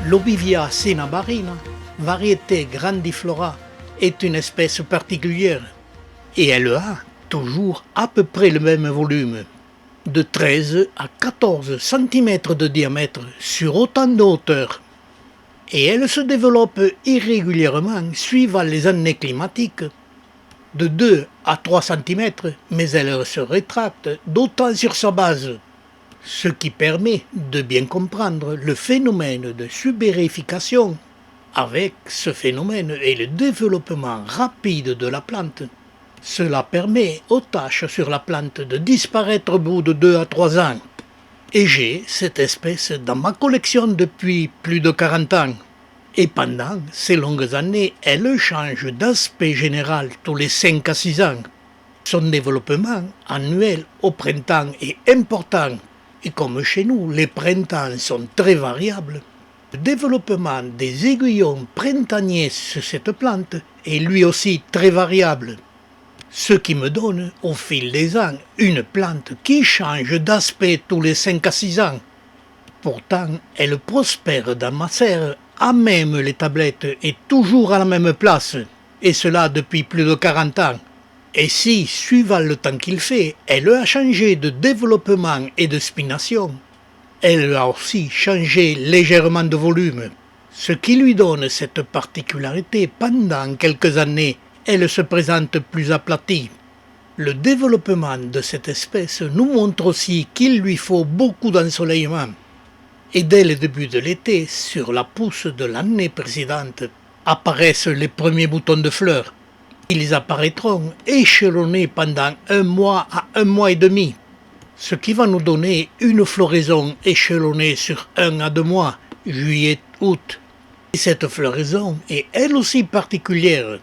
L'Obivia cinnabarina, variété grandiflora, est une espèce particulière et elle a toujours à peu près le même volume, de 13 à 14 cm de diamètre sur autant de hauteur. Et elle se développe irrégulièrement suivant les années climatiques, de 2 à 3 cm, mais elle se rétracte d'autant sur sa base, ce qui permet de bien comprendre le phénomène de subérification. Avec ce phénomène et le développement rapide de la plante, cela permet aux taches sur la plante de disparaître au bout de 2 à 3 ans. Et j'ai cette espèce dans ma collection depuis plus de 40 ans. Et pendant ces longues années, elle change d'aspect général tous les 5 à 6 ans. Son développement annuel au printemps est important. Et comme chez nous, les printemps sont très variables, le développement des aiguillons printaniers sur cette plante est lui aussi très variable. Ce qui me donne, au fil des ans, une plante qui change d'aspect tous les 5 à 6 ans. Pourtant, elle prospère dans ma serre, à même les tablettes et toujours à la même place, et cela depuis plus de 40 ans. Et si, suivant le temps qu'il fait, elle a changé de développement et de spination, elle a aussi changé légèrement de volume, ce qui lui donne cette particularité. Pendant quelques années, elle se présente plus aplatie. Le développement de cette espèce nous montre aussi qu'il lui faut beaucoup d'ensoleillement. Et dès le début de l'été, sur la pousse de l'année précédente, apparaissent les premiers boutons de fleurs. Ils apparaîtront échelonnés pendant 1 mois à 1 mois et demi, ce qui va nous donner une floraison échelonnée sur 1 à 2 mois, juillet, août. Et cette floraison est elle aussi particulière.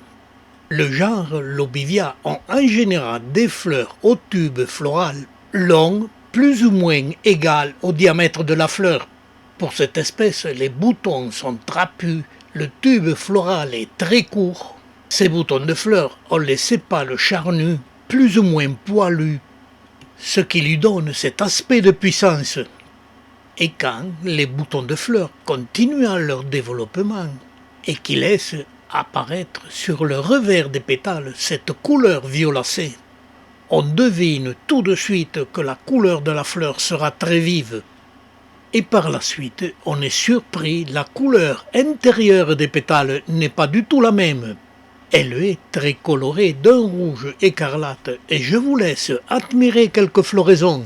Le genre Lobivia ont en général des fleurs au tube floral longs, plus ou moins égales au diamètre de la fleur. Pour cette espèce, les boutons sont trapus, le tube floral est très court. Ces boutons de fleurs ont les sépales charnus, plus ou moins poilus, ce qui lui donne cet aspect de puissance. Et quand les boutons de fleurs continuent leur développement et qui laissent apparaître sur le revers des pétales cette couleur violacée, on devine tout de suite que la couleur de la fleur sera très vive. Et par la suite, on est surpris, la couleur intérieure des pétales n'est pas du tout la même. Elle est très colorée d'un rouge écarlate et je vous laisse admirer quelques floraisons.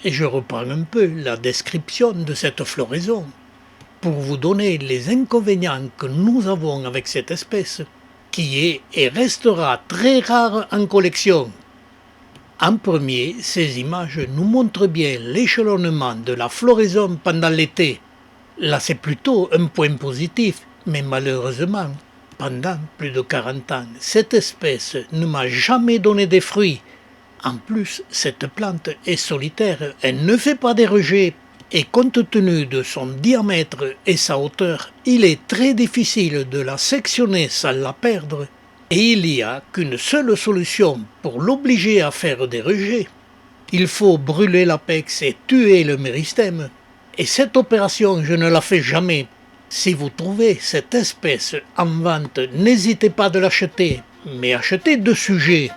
Et je reprends un peu la description de cette floraison, pour vous donner les inconvénients que nous avons avec cette espèce, qui est et restera très rare en collection. En premier, ces images nous montrent bien l'échelonnement de la floraison pendant l'été. Là, c'est plutôt un point positif, mais malheureusement, pendant plus de 40 ans, cette espèce ne m'a jamais donné des fruits. En plus, cette plante est solitaire, elle ne fait pas des rejets, et compte tenu de son diamètre et sa hauteur, il est très difficile de la sectionner sans la perdre, et il n'y a qu'une seule solution pour l'obliger à faire des rejets. Il faut brûler l'apex et tuer le méristème, et cette opération je ne la fais jamais. Si vous trouvez cette espèce en vente, n'hésitez pas de l'acheter, mais achetez de sujets.